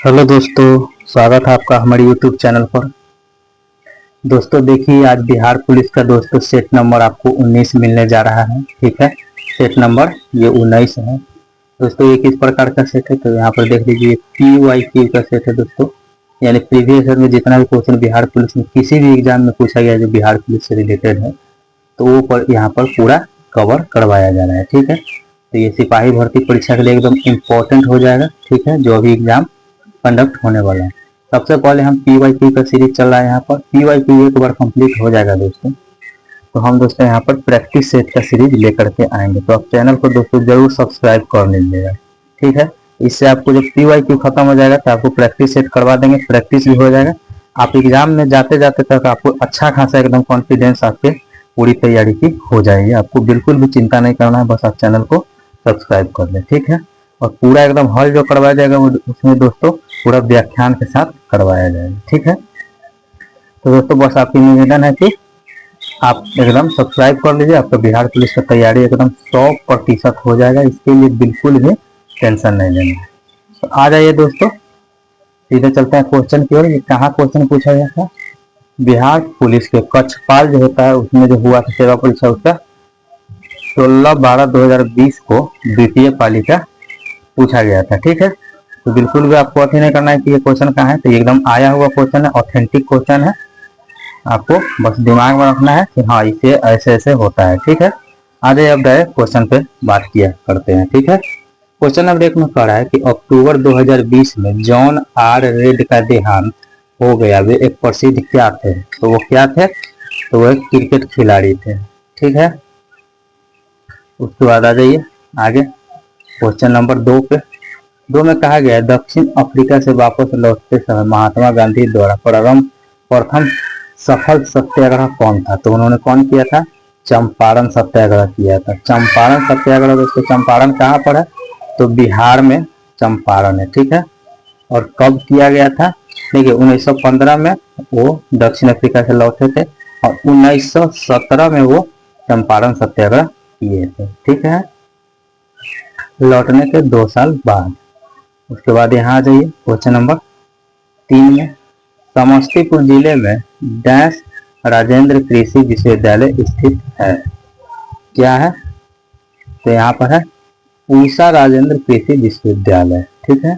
Hello दोस्तों, स्वागत है आपका हमारे यूट्यूब चैनल पर। दोस्तों देखिए, आज बिहार पुलिस का दोस्तों सेट नंबर आपको 19 मिलने जा रहा है। ठीक है, सेट नंबर ये 19 है दोस्तों। ये किस प्रकार का सेट है तो यहाँ पर देख लीजिए, PYQ का सेट है दोस्तों। यानी प्रीवियस ईयर में जितना भी क्वेश्चन बिहार पुलिस में किसी भी एग्जाम में पूछा गया जो बिहार पुलिस से रिलेटेड है तो वो पर यहाँ पर पूरा कवर करवाया जा रहा है। ठीक है, तो ये सिपाही भर्ती परीक्षा के लिए एकदम इम्पोर्टेंट हो जाएगा। ठीक है, जो अभी एग्जाम कंडक्ट होने वाला है। सबसे पहले हम PYQ का सीरीज चल रहा है। यहाँ पर PYQ एक बार कंप्लीट हो जाएगा दोस्तों तो हम दोस्तों यहाँ पर प्रैक्टिस सेट का सीरीज लेकर के आएंगे। तो आप चैनल को दोस्तों जरूर सब्सक्राइब कर लीजिएगा। ठीक है, इससे आपको जब PYQ खत्म हो जाएगा तो आपको प्रैक्टिस सेट करवा देंगे, प्रैक्टिस भी हो जाएगा। आप एग्जाम में जाते जाते तक आपको अच्छा खासा एकदम कॉन्फिडेंस आपके पूरी तैयारी की हो जाएगी। आपको बिल्कुल भी चिंता नहीं करना है, बस आप चैनल को सब्सक्राइब कर लें। ठीक है, और पूरा एकदम हल जो करवाया जाएगा उसमें दोस्तों पूरा व्याख्यान के साथ करवाया जाएगा। ठीक है, तो दोस्तों बस आपकी निवेदन है कि आप एकदम सब्सक्राइब कर लीजिए। आपका बिहार पुलिस का तैयारी एकदम 100% हो जाएगा। इसके लिए बिल्कुल भी टेंशन नहीं लेना है। तो आ जाइए दोस्तों, सीधे चलते हैं क्वेश्चन की ओर। ये कहाँ क्वेश्चन पूछा गया था? बिहार पुलिस के कक्षपाल जो होता है उसमें जो हुआ था सेवा परीक्षा, उसका 16/12/2020 को द्वितीय पालिका पूछा गया था। ठीक है, तो बिल्कुल भी आपको अथी नहीं करना है कि ये क्वेश्चन कहाँ है। तो ये एकदम आया हुआ क्वेश्चन है, ऑथेंटिक क्वेश्चन है। आपको बस दिमाग में रखना है कि हाँ इसे ऐसे ऐसे होता है। ठीक है, आज अब डायरेक्ट क्वेश्चन पे बात किया करते हैं। ठीक है, क्वेश्चन नंबर 1 में कह रहा है कि अक्टूबर 2020 में जॉन आर रेड का देहांत हो गया। वे एक प्रसिद्ध क्या थे? तो वो क्या थे? तो वो एक क्रिकेट खिलाड़ी थे। ठीक है, उसके बाद आ जाइए आगे क्वेश्चन नंबर 2 पे। 2 में कहा गया है दक्षिण अफ्रीका से वापस लौटते समय महात्मा गांधी द्वारा प्रथम सफल सत्याग्रह कौन था? तो उन्होंने कौन किया था? चंपारण सत्याग्रह किया था। चंपारण सत्याग्रह दोस्तों, चंपारण कहाँ पर है? तो बिहार में चंपारण है। ठीक है, और कब किया गया था? देखिए 1915 में वो दक्षिण अफ्रीका से लौटे थे और 1917 में वो चंपारण सत्याग्रह किए थे। ठीक है, लौटने के 2 साल बाद। उसके बाद यहाँ आ जाइए क्वेश्चन नंबर 3 में। समस्तीपुर जिले में डैश राजेंद्र कृषि विश्वविद्यालय स्थित है। क्या है? तो यहाँ पर है पूसा राजेंद्र कृषि विश्वविद्यालय। ठीक है,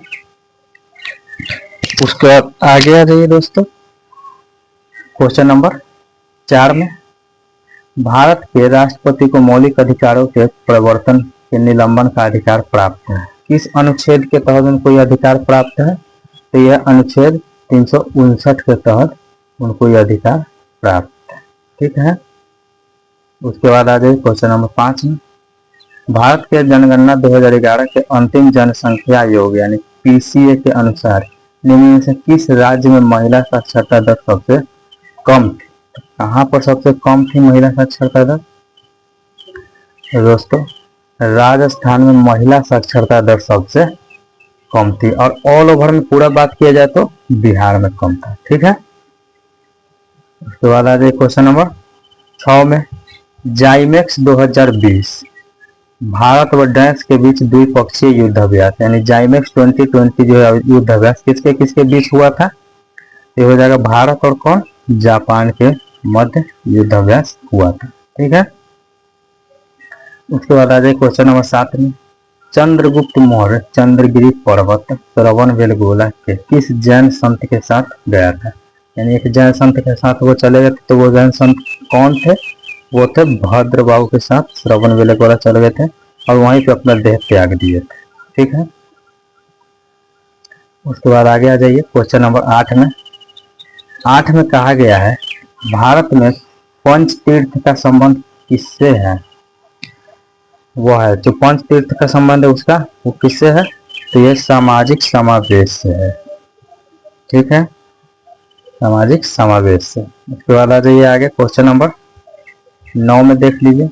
उसके बाद आगे आ जाइए दोस्तों क्वेश्चन नंबर 4 में। भारत के राष्ट्रपति को मौलिक अधिकारों के प्रवर्तन के निलंबन का अधिकार प्राप्त है। किस अनुच्छेद के तहत उनको यह अधिकार प्राप्त है? तो यह अनुच्छेद 359 के तहत उनको यह अधिकार प्राप्त है। ठीक है, उसके बाद आ जाए क्वेश्चन नंबर 5 में। भारत के जनगणना 2011 के अंतिम जनसंख्या योग यानी PCA के अनुसार निम्न में से किस राज्य में महिला साक्षरता दर सबसे कम थी? कहाँ पर सबसे कम थी महिला साक्षरता दर? दोस्तों राजस्थान में महिला साक्षरता दर सबसे कम थी और ऑल ओवर में पूरा बात किया जाए तो बिहार में कम था। ठीक है, उसके बाद आ जाए क्वेश्चन नंबर 6 में। जाइमेक्स 2020 भारत व डैश के बीच द्विपक्षीय युद्धाभ्यास यानी जाइमेक्स 2020 जो है युद्धाभ्यास किसके किसके बीच हुआ था? ये हो जाएगा भारत और कौन? जापान के मध्य युद्धाभ्यास हुआ था। ठीक है, उसके बाद आ जाए क्वेश्चन नंबर 7 में। चंद्रगुप्त मौर्य चंद्रगिरी पर्वत श्रवण बेलगोला के किस जैन संत के साथ गया था? यानी एक जैन संत के साथ वो चले गए थे। तो वो जैन संत कौन थे? वो थे भद्र बाबू के साथ श्रवण बेलगोला चले गए थे और वहीं पे अपना देह त्याग दिए थे। ठीक है, उसके बाद आगे आ जाइए क्वेश्चन नंबर 8 में। 8 में कहा गया है भारत में पंच तीर्थ का संबंध किससे है? वो है जो पंच तीर्थ का संबंध है उसका वो किससे है? तो ये सामाजिक समावेश से है। ठीक है, सामाजिक समावेश से। उसके बाद आ जाइए आगे क्वेश्चन नंबर 9 में देख लीजिए।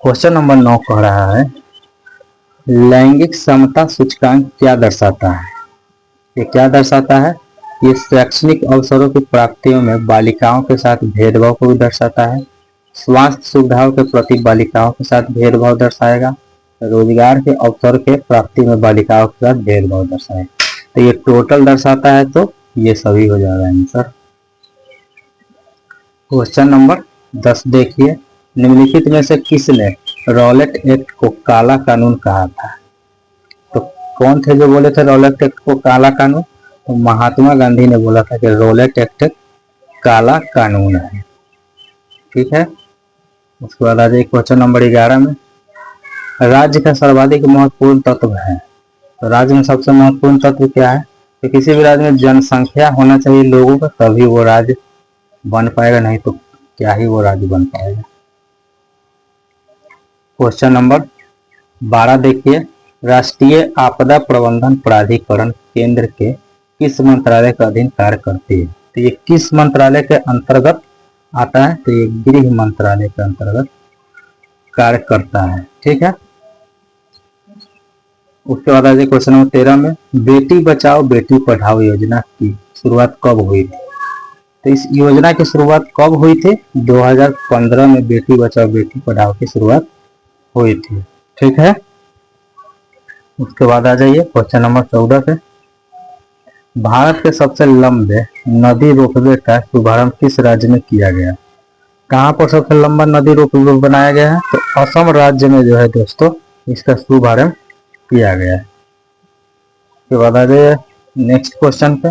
क्वेश्चन नंबर 9 कह रहा है लैंगिक समता सूचकांक क्या दर्शाता है? ये क्या दर्शाता है? ये शैक्षणिक अवसरों की प्राप्तियों में बालिकाओं के साथ भेदभाव को भी दर्शाता है। स्वास्थ्य सुविधाओं के प्रति बालिकाओं के साथ भेदभाव दर्शाएगा। रोजगार के अवसर के प्राप्ति में बालिकाओं के साथ भेदभाव दर्शाएगा। तो ये टोटल दर्शाता है, तो ये सभी हो जाएगा आंसर। क्वेश्चन नंबर 10 देखिए, निम्नलिखित में से किसने रॉलेट एक्ट को काला कानून कहा था? तो कौन थे जो बोले थे रॉलेट एक्ट को काला कानून? तो महात्मा गांधी ने बोला था कि रॉलेट एक्ट काला कानून है। ठीक है, उसके बाद आ जाइए क्वेश्चन नंबर 11 में, राज्य का सर्वाधिक महत्वपूर्ण तत्व है। तो राज्य में सबसे महत्वपूर्ण तत्व क्या है? तो किसी भी राज्य में जनसंख्या होना चाहिए लोगों का, तभी वो राज्य बन पाएगा, नहीं तो क्या ही वो राज्य बन पाएगा। क्वेश्चन नंबर 12 देखिए, राष्ट्रीय आपदा प्रबंधन प्राधिकरण केंद्र के किस मंत्रालय के अधीन कार्य करती है? तो ये किस मंत्रालय के अंतर्गत आता है? तो ये गृह मंत्रालय के अंतर्गत कार्य करता है। ठीक है, उसके बाद आ जाए क्वेश्चन नंबर 13 में, बेटी बचाओ बेटी पढ़ाओ योजना की शुरुआत कब हुई थी? तो इस योजना की शुरुआत कब हुई थी? 2015 में बेटी बचाओ बेटी पढ़ाओ की शुरुआत हुई थी। ठीक है, उसके बाद आ जाइए क्वेश्चन नंबर 14 पे, भारत के सबसे लंबे नदी रोपवे का शुभारंभ किस राज्य में किया गया? कहाँ पर सबसे लंबा नदी रोपवे बनाया गया है? तो असम राज्य में जो है दोस्तों इसका शुभारंभ किया गया है। उसके बाद आ जाइए नेक्स्ट क्वेश्चन पे,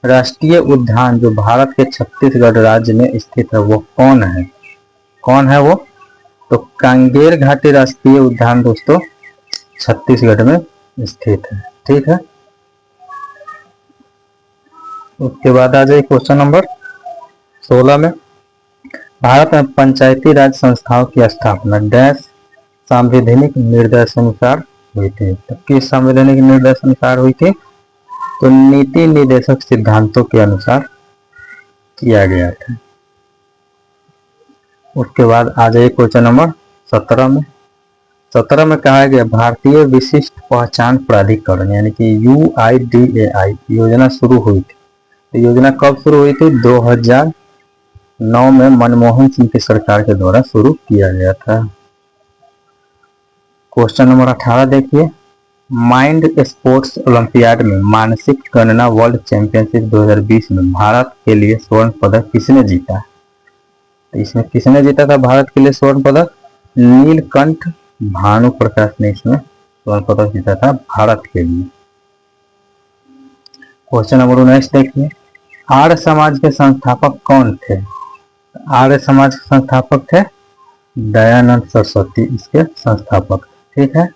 राष्ट्रीय उद्यान जो भारत के छत्तीसगढ़ राज्य में स्थित है वो कौन है? कौन है वो? तो कांगेर घाटी राष्ट्रीय उद्यान दोस्तों छत्तीसगढ़ में स्थित है। ठीक है, उसके बाद आ जाइए क्वेश्चन नंबर 16 में, भारत में पंचायती राज संस्थाओं की स्थापना डैश संवैधानिक निर्देशानुसार हुई थी? तो किस संवैधानिक निर्देशानुसार हुई थी? तो नीति निर्देशक सिद्धांतों के अनुसार किया गया था। उसके बाद आ जाइए क्वेश्चन नंबर 17 में, 17 में कहा गया भारतीय विशिष्ट पहचान प्राधिकरण यानी कि UIDAI योजना शुरू हुई थी। तो योजना कब शुरू हुई थी? 2009 में मनमोहन सिंह की सरकार के द्वारा शुरू किया गया था। क्वेश्चन नंबर 18 देखिए, माइंड स्पोर्ट्स ओलंपियाड में मानसिक गणना वर्ल्ड चैंपियनशिप 2020 में भारत के लिए स्वर्ण पदक किसने जीता? तो इसमें किसने जीता था भारत के लिए स्वर्ण पदक? नीलकंठ भानु प्रकाश ने इसमें स्वर्ण पदक जीता था भारत के लिए। क्वेश्चन नंबर 19 देखिए, आर्य समाज के संस्थापक कौन थे? आर्य समाज के संस्थापक थे दयानंद सरस्वती, इसके संस्थापक। ठीक है,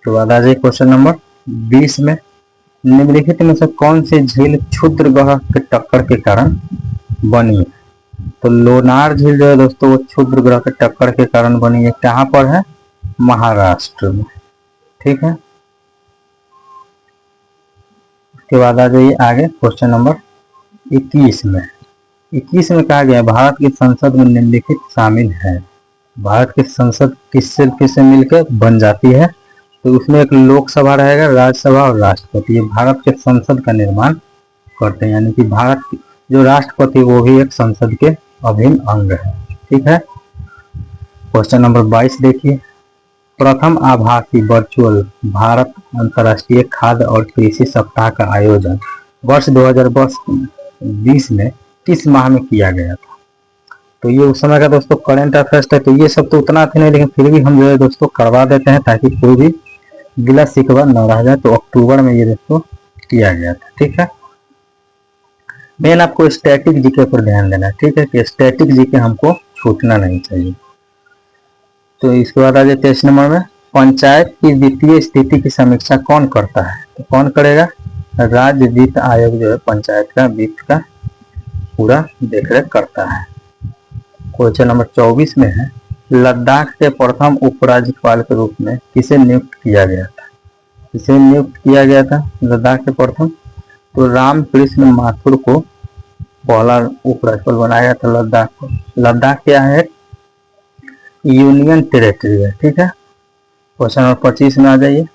तो बाद आ जाइए क्वेश्चन नंबर 20 में, निम्नलिखित में से कौन सी झील क्षुद्र ग्रह के टक्कर के कारण बनी है? तो लोनार झील जो है दोस्तों वो क्षुद्र ग्रह के टक्कर के कारण बनी है। कहाँ पर है? महाराष्ट्र में। ठीक है, उसके बाद आ जाइए आगे क्वेश्चन नंबर 21 में। 21 में कहा गया भारत की संसद में निम्नलिखित शामिल है। भारत की संसद किससे किससे मिलकर बन जाती है? तो उसमें एक लोकसभा रहेगा, राज्यसभा और राष्ट्रपति। ये भारत के संसद का निर्माण करते हैं, यानी कि भारत जो राष्ट्रपति वो भी एक संसद के अभिन्न अंग है। ठीक है, क्वेश्चन नंबर 22 देखिए, प्रथम आभासी वर्चुअल भारत अंतर्राष्ट्रीय खाद्य और कृषि सप्ताह का आयोजन वर्ष 2020 में किस माह में किया गया था? तो ये उस समय का दोस्तों करंट अफेयर्स है, तो ये सब तो उतना थे नहीं, लेकिन फिर भी हम जो है दोस्तों करवा देते हैं ताकि कोई भी गिला शिकवा न रह जाए। तो अक्टूबर में ये दोस्तों किया गया था। ठीक है, मेन आपको स्टैटिक जीके पर ध्यान देना है। ठीक है, कि स्टैटिक जीके हमको छूटना नहीं चाहिए। तो इसके बाद आ जाए 23 नंबर में, पंचायत की वित्तीय स्थिति की समीक्षा कौन करता है? तो कौन करेगा? राज्य वित्त आयोग जो है पंचायत का वित्त का पूरा देखरेख करता है। क्वेश्चन नंबर 24 में है, लद्दाख के प्रथम उपराज्यपाल के रूप में किसे नियुक्त किया गया था? किसे नियुक्त किया गया था लद्दाख के प्रथम? तो रामकृष्ण माथुर को पहला उपराज्यपाल बनाया गया था लद्दाख को। लद्दाख क्या है? यूनियन टेरेटरी है। ठीक है, क्वेश्चन नंबर 25 में आ जाइए,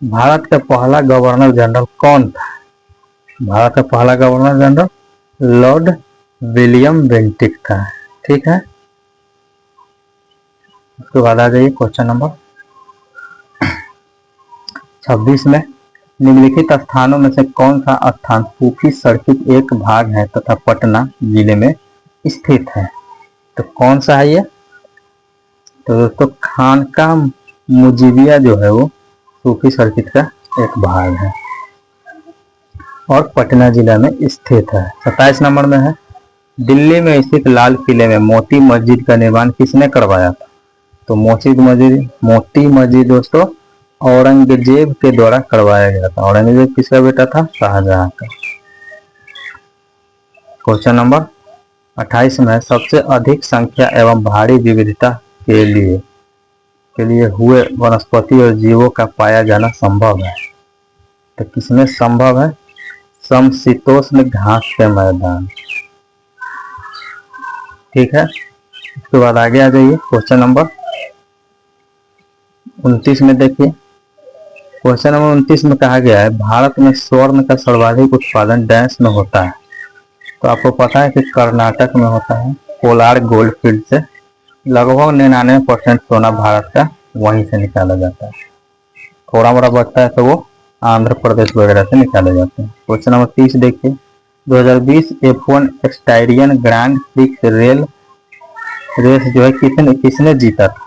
भारत का पहला गवर्नर जनरल कौन था? भारत का पहला governor general Lord William Bentinck था। ठीक है, उसके बाद आ जाइए क्वेश्चन नंबर 26 में, निम्नलिखित स्थानों में से कौन सा स्थान सूफी सर्किट एक भाग है तथा पटना जिले में स्थित है? तो कौन सा है ये? तो दोस्तों खानका मुजीबिया जो है वो सूफी सर्किट का एक भाग है और पटना जिला में स्थित है। 27 नंबर में है, दिल्ली में स्थित लाल किले में मोती मस्जिद का निर्माण किसने करवाया था? तो मोती मस्जिद दोस्तों औरंगजेब के द्वारा करवाया गया था। औरंगजेब किसका बेटा था? शाहजहां का। क्वेश्चन नंबर 28 में सबसे अधिक संख्या एवं भारी विविधता के लिए हुए वनस्पति और जीवों का पाया जाना संभव है। तो किसमें संभव है? समशीतोष्ण घास के मैदान। ठीक है, उसके बाद आगे आ जाइए। क्वेश्चन नंबर 29 में देखिए, क्वेश्चन नंबर 29 में कहा गया है भारत में स्वर्ण का सर्वाधिक उत्पादन डैश में होता है? तो आपको पता है कि कर्नाटक में होता है। कोलार गोल्ड फील्ड से लगभग 99% सोना भारत का वहीं से निकाला जाता है। थोड़ा मोड़ा बचता है तो वो आंध्र प्रदेश वगैरह से निकाले जाते हैं। क्वेश्चन नंबर 30 देखिए, 2020 F1 एक्सटाइरियन ग्रैंड प्रिक्स रेस जो है किसने जीता था?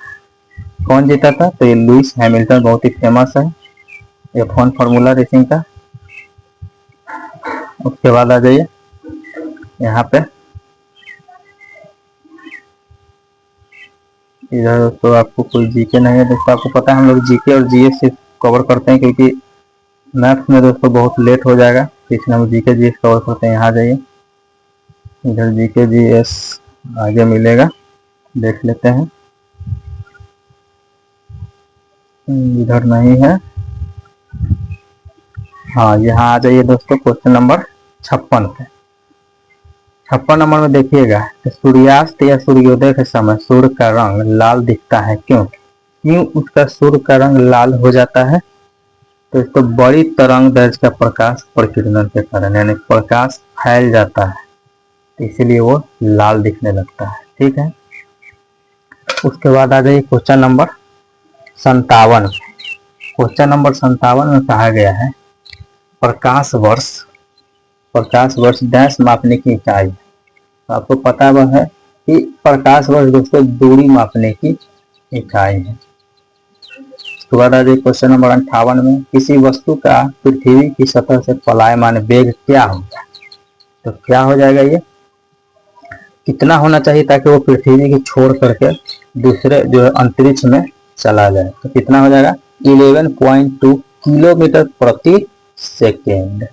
कौन जीता था? तो ये लुइस हैमिल्टन बहुत ही फेमस है F1 फार्मूला रेसिंग का। उसके बाद आ जाइए यहाँ पे, इधर तो आपको कोई जीके नहीं है दोस्तों। आपको पता है हम लोग जीके और जीएस से कवर करते हैं क्योंकि मैथ्स में दोस्तों बहुत लेट हो जाएगा, तो इसलिए हम जीके जीएस कवर करते हैं। यहाँ जाइए, इधर जीके जीएस आगे मिलेगा, देख लेते हैं। इधर नहीं है, हाँ यहाँ आ जाइए दोस्तों। क्वेश्चन नंबर 56 पे, 56 नंबर में देखिएगा, सूर्यास्त या सूर्योदय के समय सूर्य का रंग लाल दिखता है, क्यों उसका सूर्य का रंग लाल हो जाता है? तो इसको बड़ी तरंग दैर्ध्य का प्रकाश प्रकीर्णन के कारण, यानी प्रकाश फैल जाता है, इसलिए वो लाल दिखने लगता है। ठीक है, उसके बाद आ जाइए क्वेश्चन नंबर 57। क्वेश्चन नंबर 57 में कहा गया है प्रकाश वर्ष डैश मापने की इकाई। तो आपको पता है कि प्रकाश वर्ष दोस्तों दूरी मापने की इकाई है। उसके बाद आ जाइए क्वेश्चन नंबर 58 में, किसी वस्तु का पृथ्वी की सतह से पलायमान वेग क्या होगा? तो क्या हो जाएगा ये? कितना होना चाहिए ताकि वो पृथ्वी की छोड़ करके दूसरे जो है अंतरिक्ष में चला जाए? तो कितना हो जाएगा? 11.2 किलोमीटर प्रति सेकेंड।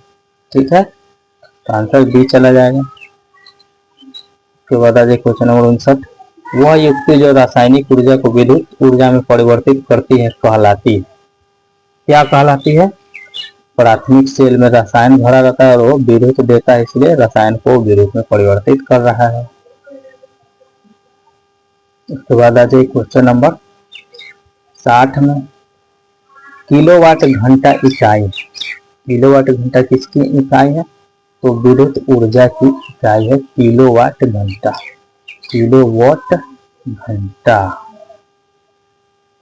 ठीक है, तो आंसर बी चला जाएगा। उसके बाद आ जाए क्वेश्चन नंबर 59, वह युक्ति जो रासायनिक ऊर्जा को विद्युत ऊर्जा में परिवर्तित करती है कहलाती है? क्या कहलाती है? प्राथमिक सेल में रसायन भरा रहता है और वो विद्युत देता है, इसलिए रसायन को विद्युत में परिवर्तित कर रहा है। उसके बाद आ जाए क्वेश्चन नंबर 60 में, किलोवाट घंटा इकाई। किलोवाट घंटा किसकी इकाई है? तो विद्युत ऊर्जा की इकाई है किलोवाट घंटा, किलोवाट घंटा।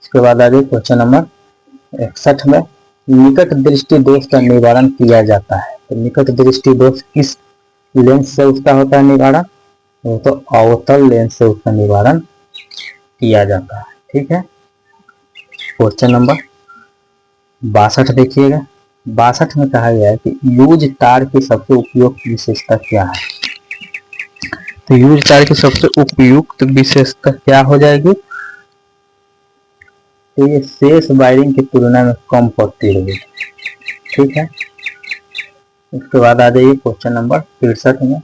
उसके बाद आ जाए क्वेश्चन नंबर 61 में, निकट दृष्टि दोष का निवारण किया जाता है। तो निकट दृष्टि दोष किस लेंस से उसका होता है निवारण? वो तो अवतल लेंस से उसका निवारण किया जाता है। ठीक है, क्वेश्चन नंबर 62 देखिएगा, 62 में कहा गया है कि यूज तार की सबसे उपयुक्त विशेषता क्या है? तो यूज तार की सबसे उपयुक्त विशेषता क्या हो जाएगी? तो ये शेष वायरिंग की तुलना में कम पड़ती रहेगी। ठीक है, उसके बाद आ जाइए क्वेश्चन नंबर 63 में,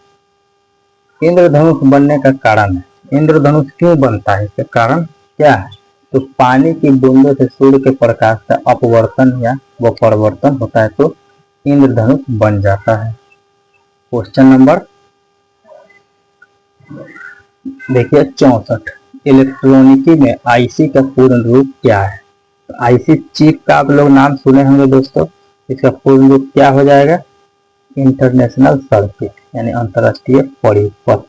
इंद्रधनुष बनने का कारण है। इंद्रधनुष क्यों बनता है, इसका कारण क्या है? तो पानी की बूंदों से सूर्य के प्रकाश का अपवर्तन या वो परिवर्तन होता है तो इंद्रधनुष बन जाता है। क्वेश्चन नंबर देखिए 64, इलेक्ट्रॉनिकी में आईसी का पूर्ण रूप क्या है? तो आईसी चिप का आप लोग नाम सुने होंगे दोस्तों, इसका पूर्ण रूप क्या हो जाएगा? इंटरनेशनल सर्किट, यानी अंतरराष्ट्रीय परिपथ।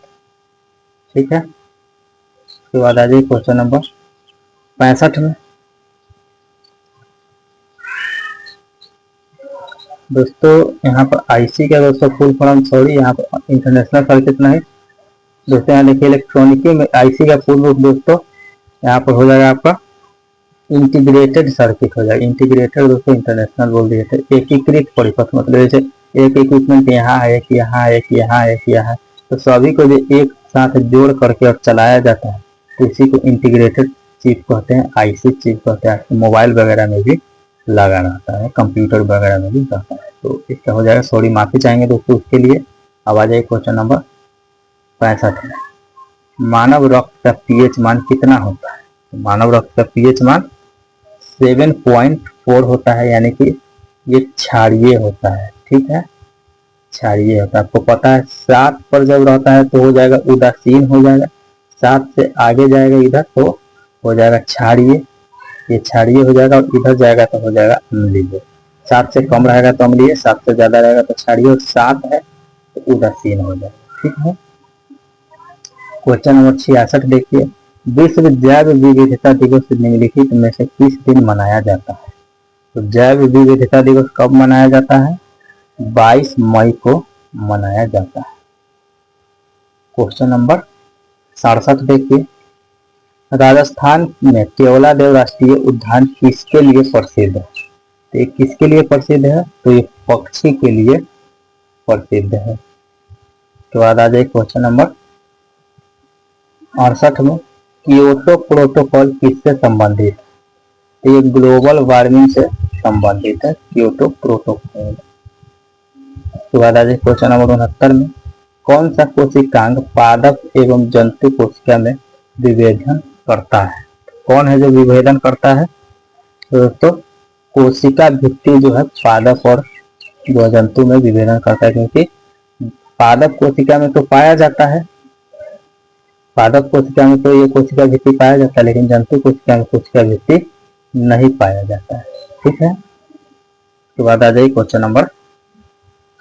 ठीक है, उसके बाद आ जाइए क्वेश्चन नंबर 65 में, दोस्तों यहाँ पर आईसी का दोस्तों फुल फॉर्म, सॉरी यहाँ पर इंटरनेशनल सर्किट नहीं दोस्तों, यहाँ देखिए इलेक्ट्रॉनिकी में आईसी का फुल रूप दोस्तों यहाँ पर हो जाएगा आपका इंटीग्रेटेड सर्किट हो जाएगा। इंटीग्रेटेड दोस्तों इंटरनेशनल बोल दिए थे, एकीकृत परिपथ, मतलब जैसे एक इक्विपमेंट यहाँ है, एक यहाँ है, एक यहाँ है, एक यहाँ है, तो सभी को जो एक साथ जोड़ करके और चलाया जाता है तो इसी को इंटीग्रेटेड चिप कहते हैं, आईसी चिप कहते हैं। मोबाइल वगैरह में भी लगा रहता है, कंप्यूटर वगैरह में भी रहता है। तो इसका हो जाएगा, सॉरी माफी चाहेंगे दोस्तों उसके लिए। अब आ जाए क्वेश्चन नंबर 65 में, मानव रक्त का पीएच मान कितना होता है? तो मानव रक्त का पीएच मान 7.4 होता है, यानी कि ये क्षारीय होता है। ठीक है, क्षारीय होता है। आपको पता है 7 पर जब रहता है तो हो जाएगा उदासीन हो जाएगा, 7 से आगे जाएगा इधर तो हो जाएगा क्षारीय, ये क्षारीय हो जाएगा, और इधर जाएगा तो हो जाएगा अम्लीय। 7 से कम रहेगा तो अम्लीय, 7 से ज्यादा रहेगा तो क्षारीय, और 7 है तो उदासीन हो जाएगा। ठीक है, क्वेश्चन नंबर 66 देखिए, विश्व जैव विविधता दिवस निम्नलिखित में से किस दिन मनाया जाता है? तो जैव विविधता दिवस कब मनाया जाता है? 22 मई को मनाया जाता है। क्वेश्चन नंबर 67 देखिए, राजस्थान में केवलादेव राष्ट्रीय उद्यान किसके लिए प्रसिद्ध है? तो ये किसके लिए प्रसिद्ध है? तो ये पक्षी के लिए प्रसिद्ध है। तो बाद आ जाए क्वेश्चन नंबर 68 में, कियोटो प्रोटोकॉल किससे संबंधित है? तो ये ग्लोबल वार्मिंग से संबंधित है, कियोटो प्रोटोकॉल। उसके बाद आ जाए क्वेश्चन नंबर 69 में, कौन सा कोशिकांग पादप एवं जंतु कोशिका में विभेदन करता है? कौन है जो विभेदन करता है? तो दोस्तों कोशिका भित्ति जो है पादप और जो जंतु में विभेदन करता है, क्योंकि पादप कोशिका में तो पाया जाता है, पादप कोशिका में तो ये कोशिका भित्ति पाया जाता है, लेकिन जंतु कोशिका में कोशिका भित्ति नहीं पाया जाता है। ठीक है, उसके बाद आ जाए क्वेश्चन नंबर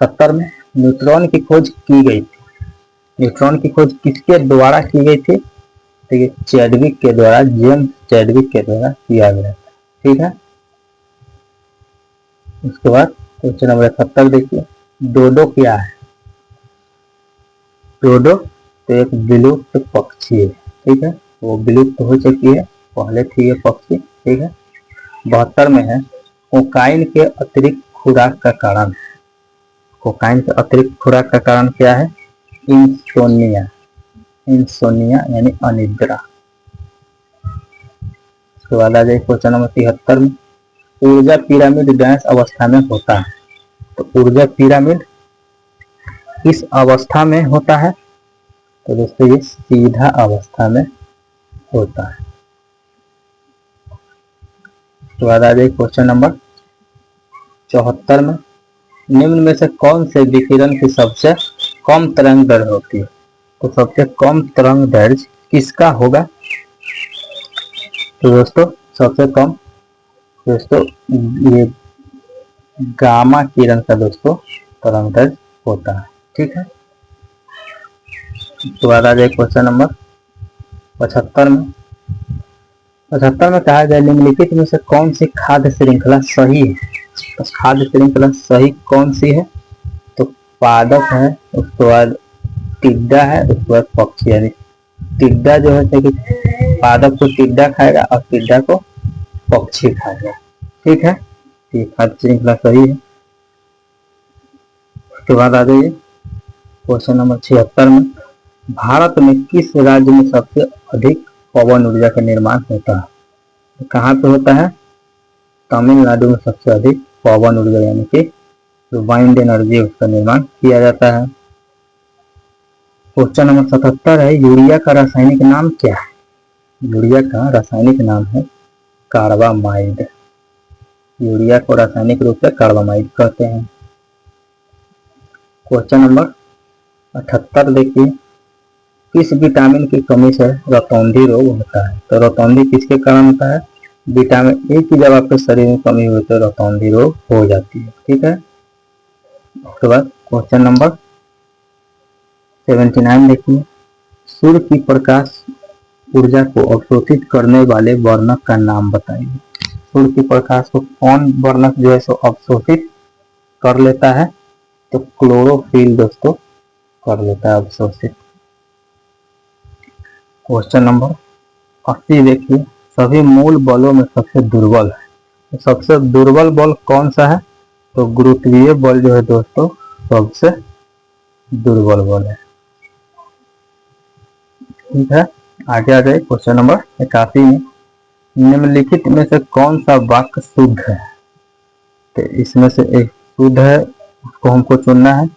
70 में, न्यूट्रॉन की खोज की गई थी। न्यूट्रॉन की खोज किसके द्वारा की गई थी? देखिए चैडविक के द्वारा, जेम्स चैडविक के द्वारा किया गया था। ठीक है, उसके बाद क्वेश्चन नंबर 71 देखिए, डोडो क्या है? डोडो तो एक विलुप्त पक्षी है। ठीक है, वो विलुप्त हो चुकी है, पहले थी ये पक्षी। ठीक है, 72 में है, कोकाइन के अतिरिक्त खुराक का कारण। कोकाइन के अतिरिक्त खुराक का कारण क्या है? इंसोनिया, इंसोनिया यानी अनिद्रा। उसके बाद आ जाए क्वेश्चन नंबर 73 में, ऊर्जा पिरामिड गैस अवस्था में होता है। तो ऊर्जा पिरामिड किस अवस्था में होता है? तो दोस्तों ये सीधा अवस्था में होता है। उसके बाद आ जाए क्वेश्चन नंबर 74 में, निम्न में से कौन से विकिरण की सबसे कम तरंग दैर्घ्य होती है? तो सबसे कम तरंग दैर्घ्य किसका होगा? तो दोस्तों सबसे कम दोस्तों ये गामा किरण का दोस्तों तरंग दैर्घ्य होता है। ठीक है, उसके बाद आ जाए क्वेश्चन नंबर 75 में। 75 में कहा गया, निम्नलिखित में से कौन सी खाद्य श्रृंखला सही है? तो खाद्य श्रृंखला सही कौन सी है? तो पादप है, उसके बाद टिड्डा है, उसके बाद पक्षी, यानी टिड्डा जो है कि पादप को टिड्डा खाएगा और टिड्डा को पक्षी खाएगा। ठीक है, ये खाद्य श्रृंखला सही है। उसके बाद आ जाइए क्वेश्चन नंबर 76 में, भारत में किस राज्य में सबसे अधिक पवन ऊर्जा का निर्माण होता है? तो कहाँ पे होता है? तमिलनाडु में सबसे अधिक पवन ऊर्जा यानी कि जो वाइंड एनर्जी उसका निर्माण किया जाता है। क्वेश्चन नंबर 77 है, यूरिया का रासायनिक नाम क्या है? यूरिया का रासायनिक नाम है कार्बामाइड। यूरिया को रासायनिक रूप से कार्बामाइड कहते हैं। क्वेश्चन नंबर 78 देखिए, किस विटामिन की कमी से रतौंधी रोग होता है? तो रतौंधी किसके कारण होता है? विटामिन ए की जब आपके शरीर में कमी हुई तो रतौंधी रोग हो जाती है। ठीक है, उसके बाद क्वेश्चन नंबर 79 देखिए, सूर्य की प्रकाश ऊर्जा को अवशोषित करने वाले वर्णक का नाम बताइए। सूर्य की प्रकाश को कौन वर्णक जो है सो अवशोषित कर लेता है तो क्लोरोफिल दोस्तों कर लेता है अवशोषित। क्वेश्चन नंबर 80 देखिए, सभी मूल बलों में सबसे दुर्बल है, तो सबसे दुर्बल बल कौन सा है? तो गुरुत्वीय बल जो है दोस्तों सबसे दुर्बल बल है। ठीक है, आगे आ जाए क्वेश्चन नंबर 81 में, निम्नलिखित में से कौन सा वाक्य शुद्ध है? तो इसमें से एक शुद्ध है, उसको हमको चुनना है।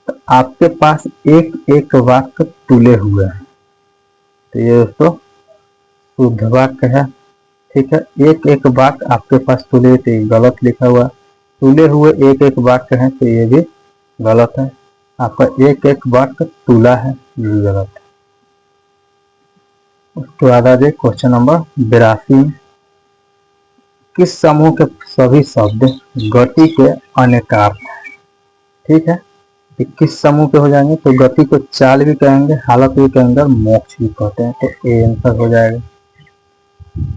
तो आपके पास एक एक वाक्य तुले हुए हैं, तो ये दोस्तों शुद्ध वाक्य है। ठीक है, एक एक वाक्य आपके पास तुले, तो गलत लिखा हुआ, तुले हुए एक एक वाक्य है, तो ये भी गलत है। आपका एक एक वाक्य तुला है, ये भी गलत है। उसके बाद आ जाए क्वेश्चन नंबर 82, किस समूह के सभी शब्द गति के अनेकार्थ है? ठीक है, किस समूह के हो जाएंगे? तो गति को चाल भी कहेंगे, हालत भी कहेंगे, मोक्ष भी कहते हैं, तो ए आंसर हो जाएगा।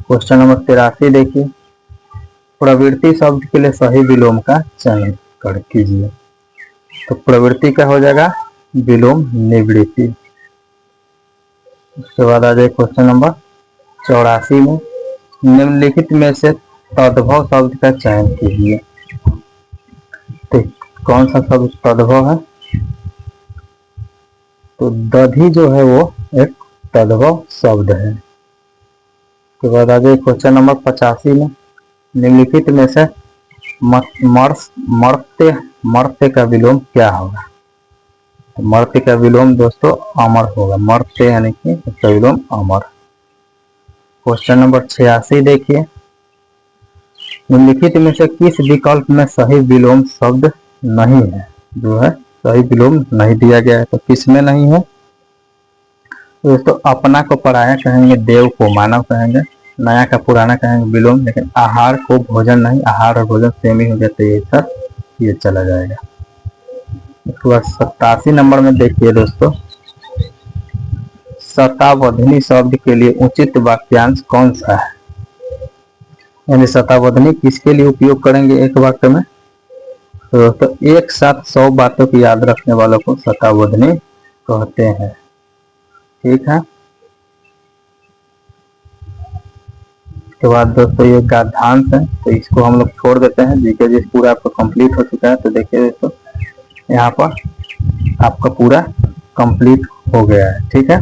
क्वेश्चन नंबर 83 देखिए, प्रवृत्ति शब्द के लिए सही विलोम का चयन कर कीजिए। तो प्रवृत्ति का हो जाएगा विलोम निवृत्ति। उसके बाद आ जाए क्वेश्चन नंबर 84 में, निम्नलिखित में से तद्भव शब्द का चयन कीजिए। तो कौन सा शब्द तद्भव है? तो दधि जो है वो एक तद्भव शब्द है। उसके बाद आ जाए क्वेश्चन नंबर 85 में, निम्नलिखित में से मर्त्य मर्त्य का विलोम क्या होगा? तो मर्त्य का विलोम दोस्तों अमर होगा, मर्त्य यानी कि इसका विलोम अमर। क्वेश्चन नंबर 86 देखिए, निम्नलिखित में से किस विकल्प में सही विलोम शब्द नहीं है? जो है सही विलोम नहीं दिया गया है, तो किस में नहीं है? दोस्तों अपना को पराया कहेंगे, देव को मानव कहेंगे, नया का पुराना कहेंगे विलोम, लेकिन आहार को भोजन नहीं, आहार और भोजन सेम ही हो जाते हैं, ये सब ये चला जाएगा। उसके बाद 87 नंबर में देखिए दोस्तों, शतावधनी शब्द के लिए उचित वाक्यांश कौन सा है? यानी शतावधनी किसके लिए उपयोग करेंगे एक वाक्य में? तो दोस्तों एक साथ 100 बातों को याद रखने वालों को शतावधनी कहते हैं। ठीक है, उसके बाद दोस्तों ये गद्यांश है, तो इसको हम लोग छोड़ देते हैं। जीके जिस पूरा आपका कंप्लीट हो चुका है, तो देखिए दोस्तों यहाँ पर आपका पूरा कंप्लीट हो गया है। ठीक है,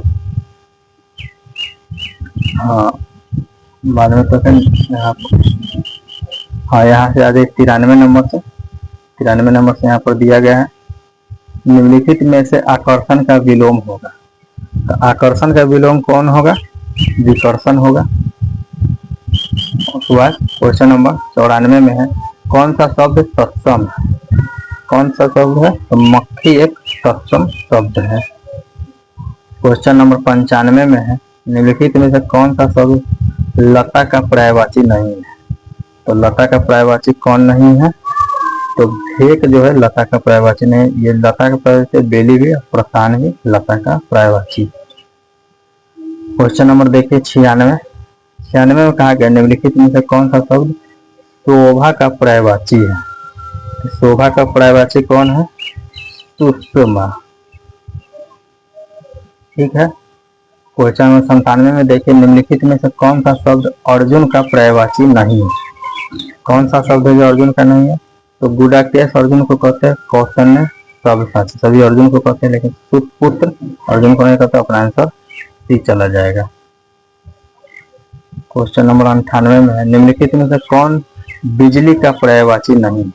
हाँ बाद में तो यहाँ पर, हाँ यहाँ से आ जाए 93 नंबर से, 93 नंबर से यहाँ पर दिया गया है, निम्नलिखित में से आकर्षण का विलोम होगा। तो आकर्षण का विलोम कौन होगा? विकर्षण होगा। उसके बाद क्वेश्चन नंबर 94 में है, कौन सा शब्द तत्सम है? कौन सा शब्द है? तो मक्खी एक तत्सम शब्द है। क्वेश्चन नंबर 95 में है, निम्नलिखित में से कौन सा शब्द लता का पर्यायवाची नहीं है? तो लता का पर्यायवाची कौन नहीं है? तो भेक जो है लता का पर्यायवाची नहीं, ये लता का पर्यायवाची बेली भी, प्रस्थान भी लता का पर्यायवाची। क्वेश्चन नंबर देखिए 96 में कहा गया, निम्नलिखित में से कौन सा शब्द शोभा का पर्यायवाची है? तो शोभा का पर्यायवाची कौन है? सुषमा। ठीक है, क्वेश्चन नंबर 97 में देखिए, निम्नलिखित में से कौन सा शब्द अर्जुन का पर्यायवाची नहीं है? कौन सा शब्द है जो अर्जुन का नहीं है? तो गुडाकेश अर्जुन को कहते हैं, कौशल्य सब्यसाची सभी अर्जुन को कहते हैं, लेकिन सुपुत्र अर्जुन को नहीं कहते। अपना आंसर सी चला जाएगा। क्वेश्चन नंबर 98 में है, निम्नलिखित में से कौन बिजली का पर्यायवाची नहीं है?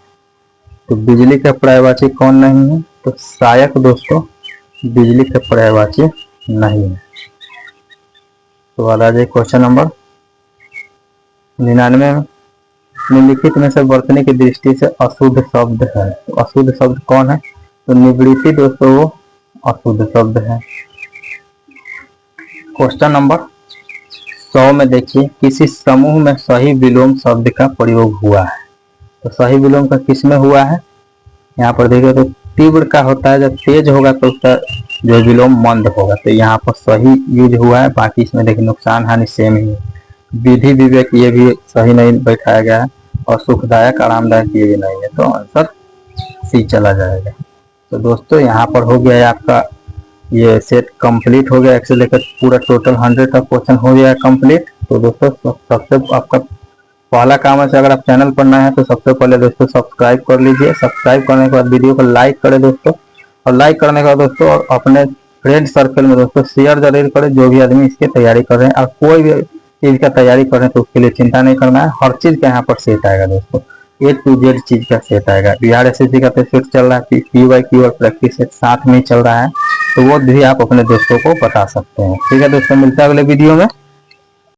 तो बिजली का पर्यायवाची कौन नहीं है? तो सहायक दोस्तों बिजली का पर्यायवाची नहीं है। तो आ जाए क्वेश्चन नंबर 99 में, निम्नलिखित में से वर्तनी की दृष्टि से अशुद्ध शब्द है। तो अशुद्ध शब्द कौन है? तो निवृत्ति दोस्तों वो अशुद्ध शब्द है। क्वेश्चन नंबर 100 में देखिए, किसी समूह में सही विलोम शब्द का प्रयोग हुआ है। तो सही विलोम का किस में हुआ है? यहाँ पर देखिए, तो तीव्र का होता है, जब तेज होगा तो उसका जो विलोम मंद होगा, तो यहाँ पर सही यूज हुआ है। बाकी इसमें देखिए नुकसान हानि सेम ही है। विधि विवेक ये भी सही नहीं बैठाया गया है, और सुखदायक आरामदायक ये भी नहीं है। तो आंसर ऐसे ही चला जाएगा। तो दोस्तों यहाँ पर हो गया है आपका ये सेट कंप्लीट हो गया, एक से लेकर पूरा टोटल 100 का क्वेश्चन हो गया कंप्लीट। तो दोस्तों सबसे आपका पहला काम है, अगर आप चैनल पर नए हैं तो सबसे पहले दोस्तों सब्सक्राइब कर लीजिए। सब्सक्राइब करने के बाद वीडियो को लाइक करें दोस्तों, और लाइक करने के बाद दोस्तों और अपने फ्रेंड सर्कल में दोस्तों शेयर जरूर करें, जो भी आदमी इसकी तैयारी कर रहे हैं। और कोई भी चीज़ का तैयारी कर रहे हैं तो उसके लिए चिंता नहीं करना है, हर चीज़ का यहाँ पर सेट आएगा दोस्तों, A to Z चीज़ का सेट आएगा। बिहार SSC का तो सेट चल रहा है, PYQ और प्रैक्टिस सेट साथ में चल रहा है, तो वो भी आप अपने दोस्तों को बता सकते हैं। ठीक है दोस्तों, मिलता है अगले वीडियो में।